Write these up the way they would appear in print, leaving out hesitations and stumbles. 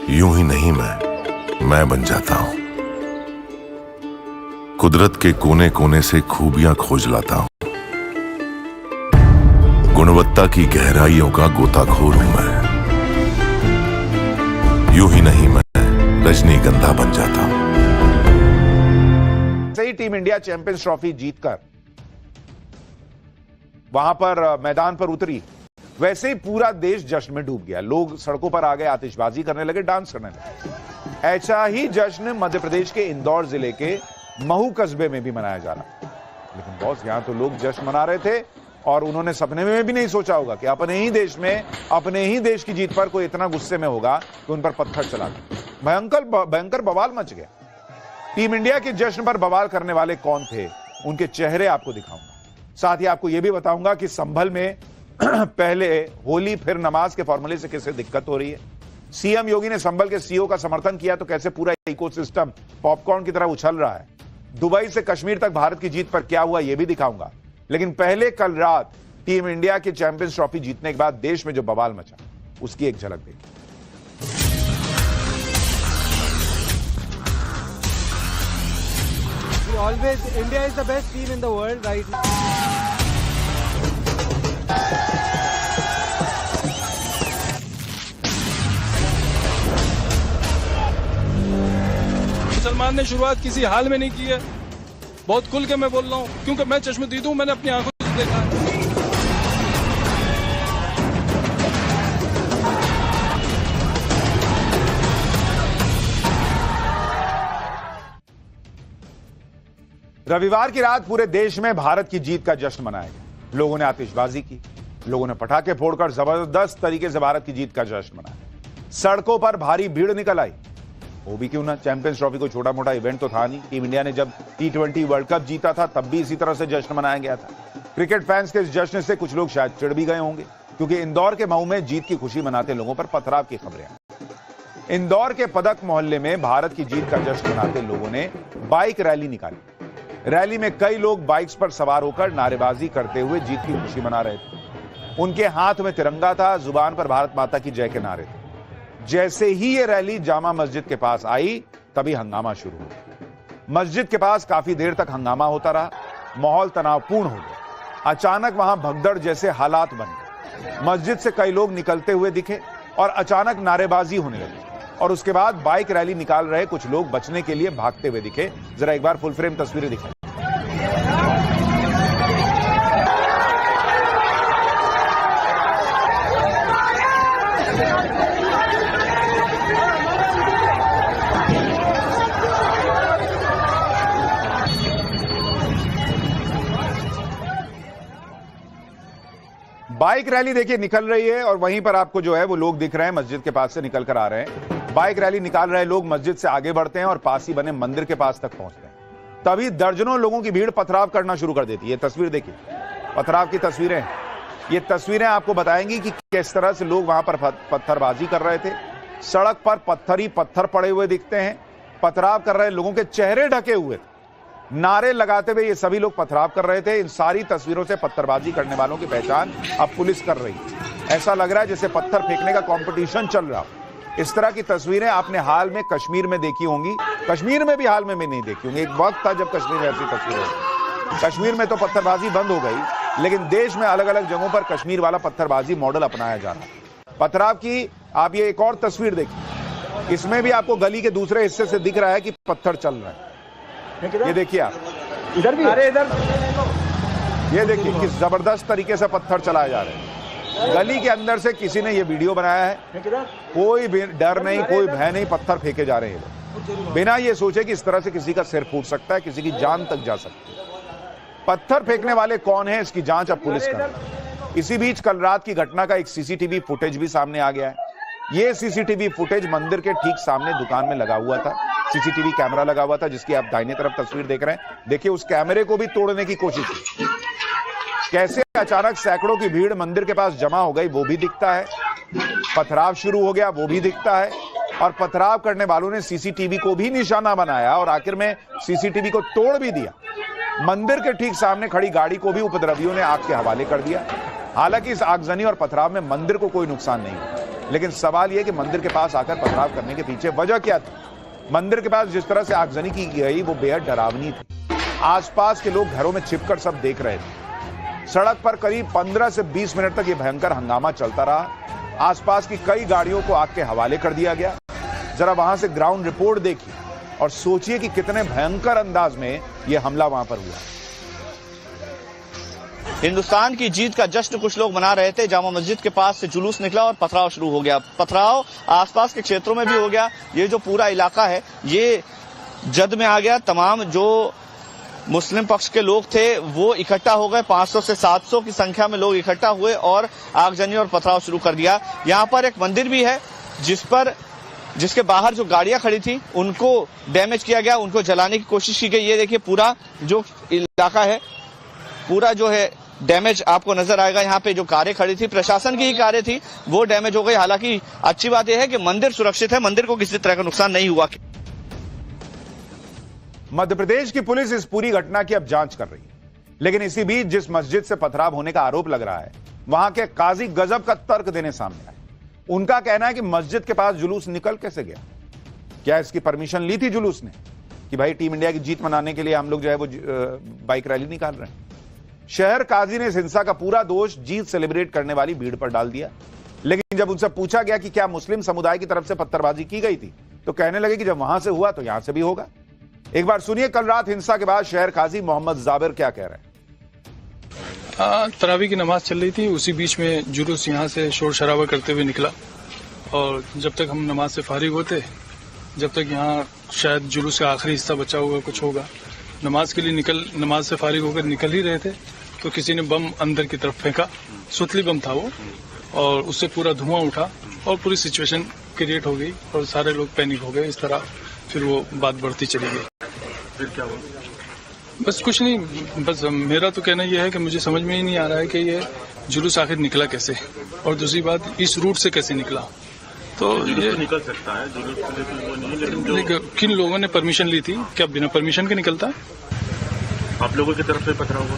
यूं ही नहीं मैं बन जाता हूं। कुदरत के कोने कोने से खूबियां खोज लाता हूं। गुणवत्ता की गहराइयों का गोताखोर हूं मैं। यूं ही नहीं मैं रजनीगंधा बन जाता हूं। सही टीम इंडिया चैंपियंस ट्रॉफी जीतकर वहां पर मैदान पर उतरी, वैसे ही पूरा देश जश्न में डूब गया। लोग सड़कों पर आ गए, आतिशबाजी करने लगे, डांस करने लगे। ऐसा ही जश्न मध्य प्रदेश के इंदौर जिले के महू कस्बे में भी मनाया जा रहा। लेकिन बॉस, यहां तो लोग जश्न मना रहे थे और उन्होंने सपने में भी नहीं सोचा होगा कि अपने ही देश में, अपने ही देश की जीत पर कोई इतना गुस्से में होगा कि उन पर पत्थर चला गया। भयंकर बवाल मच गया। टीम इंडिया के जश्न पर बवाल करने वाले कौन थे, उनके चेहरे आपको दिखाऊंगा। साथ ही आपको यह भी बताऊंगा कि संभल में पहले होली फिर नमाज के फॉर्मूले से कैसे दिक्कत हो रही है। सीएम योगी ने संभल के सीईओ का समर्थन किया तो कैसे पूरा इकोसिस्टम पॉपकॉर्न की तरह उछल रहा है। दुबई से कश्मीर तक भारत की जीत पर क्या हुआ यह भी दिखाऊंगा। लेकिन पहले कल रात टीम इंडिया के चैंपियंस ट्रॉफी जीतने के बाद देश में जो बवाल मचा, उसकी एक झलक देखिए। Always, India is the best team in the world right now. मुसलमान ने शुरुआत किसी हाल में नहीं की है। बहुत खुल के मैं बोल रहा हूँ, क्योंकि मैं चश्मदीद हूँ, मैंने अपनी आंखों से देखा है। रविवार की रात पूरे देश में भारत की जीत का जश्न मनाया गया। लोगों ने आतिशबाजी की, लोगों ने पटाखे फोड़कर जबरदस्त तरीके से भारत की जीत का जश्न मनाया। सड़कों पर भारी भीड़ निकल आई। वो भी क्यों ना, चैंपियंस ट्रॉफी को छोटा मोटा इवेंट तो था नहीं। टीम इंडिया ने जब T20 वर्ल्ड कप जीता था तब भी इसी तरह से जश्न मनाया गया था। क्रिकेट फैंस के इस जश्न से कुछ लोग शायद चिढ़ भी गए होंगे, क्योंकि इंदौर के महू में जीत की खुशी मनाते लोगों पर पथराव की खबरें आई। इंदौर के पदक मोहल्ले में भारत की जीत का जश्न मनाते लोगों ने बाइक रैली निकाली। रैली में कई लोग बाइक्स पर सवार होकर नारेबाजी करते हुए जीत की खुशी मना रहे थे। उनके हाथ में तिरंगा था, जुबान पर भारत माता की जय के नारे थे। जैसे ही ये रैली जामा मस्जिद के पास आई, तभी हंगामा शुरू हो गया। मस्जिद के पास काफी देर तक हंगामा होता रहा। माहौल तनावपूर्ण हो गया। अचानक वहां भगदड़ जैसे हालात बन गए। मस्जिद से कई लोग निकलते हुए दिखे और अचानक नारेबाजी होने लगी। और उसके बाद बाइक रैली निकाल रहे कुछ लोग बचने के लिए भागते हुए दिखे। जरा एक बार फुल फ्रेम तस्वीरें दिखाई। बाइक रैली देखिए निकल रही है और वहीं पर आपको जो है वो लोग दिख रहे हैं, मस्जिद के पास से निकल कर आ रहे हैं। बाइक रैली निकाल रहे लोग मस्जिद से आगे बढ़ते हैं और पास ही बने मंदिर के पास तक पहुंचते हैं। तभी दर्जनों लोगों की भीड़ पथराव करना शुरू कर देती है। ये तस्वीर देखिए, पथराव की तस्वीरें। ये तस्वीरें आपको बताएंगी कि किस तरह से लोग वहां पर पत्थरबाजी कर रहे थे। सड़क पर पत्थर ही पत्थर पड़े हुए दिखते हैं। पथराव कर रहे लोगों के चेहरे ढके हुए थे। नारे लगाते हुए ये सभी लोग पथराव कर रहे थे। इन सारी तस्वीरों से पत्थरबाजी करने वालों की पहचान अब पुलिस कर रही है। ऐसा लग रहा है जैसे पत्थर फेंकने का कंपटीशन चल रहा हो। इस तरह की तस्वीरें आपने हाल में कश्मीर में देखी होंगी। कश्मीर में भी हाल में नहीं देखी होंगी। एक वक्त था जब कश्मीर में ऐसी तस्वीरें। कश्मीर में तो पत्थरबाजी बंद हो गई, लेकिन देश में अलग अलग जगहों पर कश्मीर वाला पत्थरबाजी मॉडल अपनाया जा रहा है। पथराव की आप ये एक और तस्वीर देखिए। इसमें भी आपको गली के दूसरे हिस्से से दिख रहा है कि पत्थर चल रहा है। ये देखिए आप, इधर भी, अरे इधर, ये देखिए किस जबरदस्त तरीके से पत्थर चलाए जा रहे हैं। गली के अंदर से किसी ने ये वीडियो बनाया है। कोई डर नहीं, कोई भय नहीं, पत्थर फेंके जा रहे हैं बिना ये सोचे कि इस तरह से किसी का सिर फूट सकता है, किसी की जान तक जा सकती है। पत्थर फेंकने वाले कौन है, इसकी जांच अब पुलिस कर रही है। इसी बीच कल रात की घटना का एक सीसीटीवी फुटेज भी सामने आ गया है। ये सीसीटीवी फुटेज मंदिर के ठीक सामने दुकान में लगा हुआ था। सीसीटीवी कैमरा लगा हुआ था, जिसकी आप दाहिने तरफ तस्वीर देख रहे हैं। देखिए उस कैमरे को भी तोड़ने की कोशिश की। कैसे अचानक सैकड़ों की भीड़ मंदिर के पास जमा हो गई वो भी दिखता है। पथराव शुरू हो गया वो भी दिखता है। और पथराव करने वालों ने सीसीटीवी को भी निशाना बनाया और आखिर में सीसीटीवी को तोड़ भी दिया। मंदिर के ठीक सामने खड़ी गाड़ी को भी उपद्रवियों ने आग के हवाले कर दिया। हालांकि इस आगजनी और पथराव में मंदिर को कोई नुकसान नहीं हुआ। लेकिन सवाल यह कि मंदिर के पास आकर पथराव करने के पीछे वजह क्या थी? मंदिर के पास जिस तरह से आगजनी की गई वो बेहद डरावनी थी। आसपास के लोग घरों में छिपकर सब देख रहे थे। सड़क पर करीब 15 से 20 मिनट तक यह भयंकर हंगामा चलता रहा। आसपास की कई गाड़ियों को आग के हवाले कर दिया गया। जरा वहां से ग्राउंड रिपोर्ट देखिए और सोचिए कि कितने भयंकर अंदाज में यह हमला वहां पर हुआ। हिंदुस्तान की जीत का जश्न कुछ लोग मना रहे थे। जामा मस्जिद के पास से जुलूस निकला और पथराव शुरू हो गया। पथराव आसपास के क्षेत्रों में भी हो गया। ये जो पूरा इलाका है ये जद में आ गया। तमाम जो मुस्लिम पक्ष के लोग थे वो इकट्ठा हो गए। 500 से 700 की संख्या में लोग इकट्ठा हुए और आगजनी और पथराव शुरू कर दिया। यहाँ पर एक मंदिर भी है जिसके बाहर जो गाड़ियां खड़ी थी उनको डैमेज किया गया, उनको जलाने की कोशिश की गई। ये देखिए पूरा जो इलाका है पूरा जो है डैमेज आपको नजर आएगा। यहाँ पे जो कारें खड़ी थी प्रशासन की ही कारें थी वो डैमेज हो गई। हालांकि अच्छी बात यह है कि मंदिर सुरक्षित है, मंदिर को किसी तरह का नुकसान नहीं हुआ। मध्य प्रदेश की पुलिस इस पूरी घटना की अब जांच कर रही है, लेकिन इसी बीच जिस मस्जिद से पथराव होने का आरोप लग रहा है वहां के काजी गजब का तर्क देने सामने आए। उनका कहना है कि मस्जिद के पास जुलूस निकल कैसे गया? क्या इसकी परमिशन ली थी जुलूस ने कि भाई टीम इंडिया की जीत मनाने के लिए हम लोग जो है वो बाइक रैली निकाल रहे हैं? शहर काजी ने इस हिंसा का पूरा दोष जीत सेलिब्रेट करने वाली भीड़ पर डाल दिया। लेकिन जब उनसे पूछा गया कि क्या मुस्लिम समुदाय की तरफ से पत्थरबाजी की गई थी तो कहने लगे कि जब वहां से हुआ तो यहां से भी होगा। एक बार सुनिए कल रात हिंसा के बाद शहर काजी मोहम्मद जाबिर क्या कह रहे हैं। तरावी की नमाज चल रही थी, उसी बीच में जुलूस यहाँ से शोर शराबा करते हुए निकला और जब तक हम नमाज से फारिग होते जब तक यहाँ शायद जुलूस का आखिरी हिस्सा बचा हुआ कुछ होगा, नमाज के लिए नमाज से फारिग होकर निकल ही रहे थे तो किसी ने बम अंदर की तरफ फेंका। सुतली बम था वो और उससे पूरा धुआं उठा और पूरी सिचुएशन क्रिएट हो गई और सारे लोग पैनिक हो गए। इस तरह फिर वो बात बढ़ती चली गई। फिर क्या हुआ? बस कुछ नहीं, बस मेरा तो कहना यह है कि मुझे समझ में ही नहीं आ रहा है कि ये जुलूस आखिर निकला कैसे और दूसरी बात इस रूट से कैसे निकला। तो ये निकल सकता है जुलूस को लेकर वो नहीं, लेकिन किन लोगों ने परमिशन ली थी? क्या बिना परमिशन के निकलता? आप लोगों की तरफ से पथराव हुआ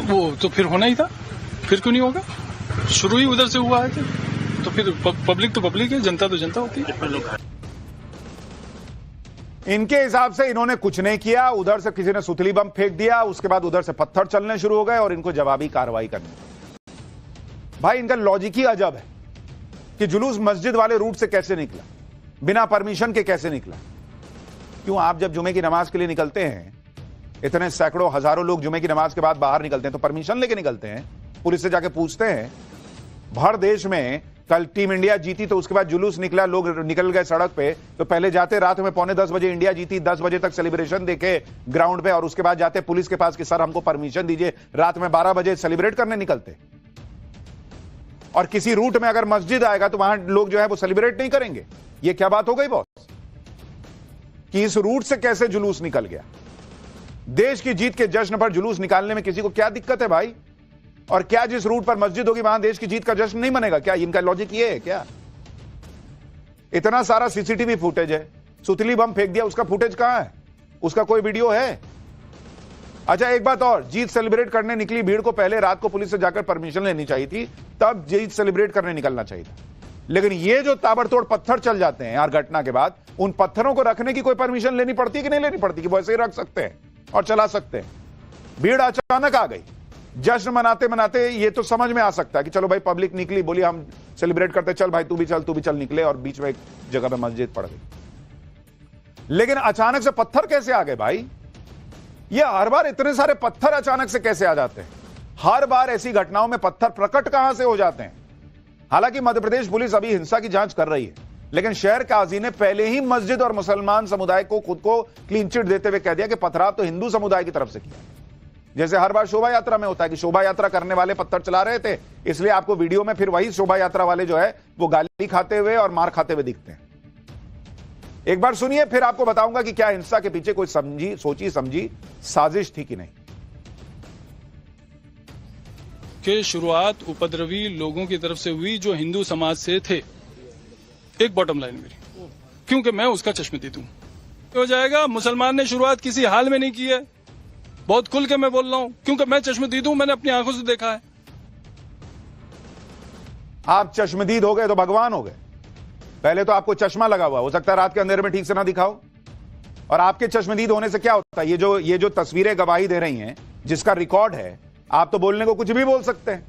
वो तो फिर होना ही था, फिर क्यों नहीं होगा? शुरू ही उधर से हुआ है तो फिर पब्लिक तो पब्लिक है, जनता तो जनता होती है। कितने लोग घायल? इनके हिसाब से इन्होंने कुछ नहीं किया। उधर से किसी ने सुतली बम फेंक दिया, उसके बाद उधर से पत्थर चलने शुरू हो गए और इनको जवाबी कार्रवाई करनी। भाई इनका लॉजिक ही अजब है कि जुलूस मस्जिद वाले रूट से कैसे निकला, बिना परमिशन के कैसे निकला। क्यों आप जब जुमे की नमाज के लिए निकलते हैं, इतने सैकड़ों हजारों लोग जुमे की नमाज के बाद बाहर निकलते हैं तो परमिशन लेके निकलते हैं, पुलिस से जाके पूछते हैं। भर देश में कल टीम इंडिया जीती तो उसके बाद जुलूस निकला, लोग निकल गए सड़क पे, तो पहले जाते रात में 9:45 बजे इंडिया जीती, 10 बजे तक सेलिब्रेशन देखे ग्राउंड पे और उसके बाद जाते पुलिस के पास कि सर हमको परमिशन दीजिए, रात में 12 बजे सेलिब्रेट करने निकलते। और किसी रूट में अगर मस्जिद आएगा तो वहां लोग जो है वो सेलिब्रेट नहीं करेंगे। ये क्या बात हो गई बॉस कि इस रूट से कैसे जुलूस निकल गया? देश की जीत के जश्न पर जुलूस निकालने में किसी को क्या दिक्कत है भाई? और क्या जिस रूट पर मस्जिद होगी वहां देश की जीत का जश्न नहीं मनेगा? क्या इनका लॉजिक ये है क्या? इतना सारा सीसीटीवी फुटेज है, सुतली बम फेंक दिया, उसका फुटेज कहां है? उसका कोई वीडियो है? अच्छा एक बात और, जीत सेलिब्रेट करने निकली भीड़ को पहले रात को पुलिस से जाकर परमिशन लेनी चाहिए थी, तब जीत सेलिब्रेट करने निकलना चाहिए था। लेकिन ये जो ताबड़तोड़ पत्थर चल जाते हैं यार घटना के बाद, उन पत्थरों को रखने की कोई परमिशन लेनी पड़ती है कि नहीं लेनी पड़ती कि वैसे ही रख सकते हैं और चला सकते हैं? भीड़ अचानक आ गई, जश्न मनाते मनाते ये तो समझ में आ सकता है कि चलो भाई पब्लिक निकली, बोली हम सेलिब्रेट करते, चल भाई तू भी चल निकले, और बीच में एक जगह पे मस्जिद पड़ गई। लेकिन अचानक से पत्थर कैसे आ गए भाई? ये हर बार इतने सारे पत्थर अचानक से कैसे आ जाते हैं? हर बार ऐसी घटनाओं में पत्थर प्रकट कहां से हो जाते हैं? हालांकि मध्य प्रदेश पुलिस अभी हिंसा की जांच कर रही है, लेकिन शहर काजी ने पहले ही मस्जिद और मुसलमान समुदाय को खुद को क्लीन चिट देते हुए कह दिया कि पथराव तो हिंदू समुदाय की तरफ से किया। जैसे हर बार शोभा यात्रा में होता है कि शोभा यात्रा करने वाले पत्थर चला रहे थे, इसलिए आपको वीडियो में फिर वही शोभा यात्रा वाले जो है वो गाली खाते हुए और मार खाते हुए दिखते हैं। एक बार सुनिए, फिर आपको बताऊंगा कि क्या हिंसा के पीछे कोई सोची समझी साजिश थी कि नहीं। कि शुरुआत उपद्रवी लोगों की तरफ से हुई जो हिंदू समाज से थे। एक बॉटम लाइन मेरी, क्योंकि मैं उसका चश्मदीद हूं। हो जाएगा, मुसलमान ने शुरुआत किसी हाल में नहीं की है, बहुत खुल के मैं बोल रहा हूं, क्योंकि मैं चश्मदीद हूं, मैंने अपनी आंखों से देखा है। आप चश्मदीद हो गए तो भगवान हो गए। पहले तो आपको चश्मा लगा हुआ, हो सकता है रात के अंधेरे में ठीक से ना दिखाओ। और आपके चश्मदीद होने से क्या होता है, ये जो तस्वीरें गवाही दे रही हैं, जिसका रिकॉर्ड है, आप तो बोलने को कुछ भी बोल सकते हैं।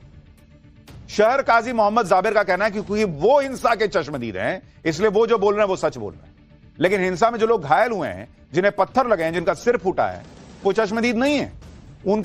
शहर काजी मोहम्मद जाबिर का कहना है कि क्योंकि वो हिंसा के चश्मदीद हैं, इसलिए वो जो बोल रहे हैं वो सच बोल रहे हैं। लेकिन हिंसा में जो लोग घायल हुए हैं, जिन्हें पत्थर लगे हैं, जिनका सिर फूटा है, वो चश्मदीद नहीं है। उनका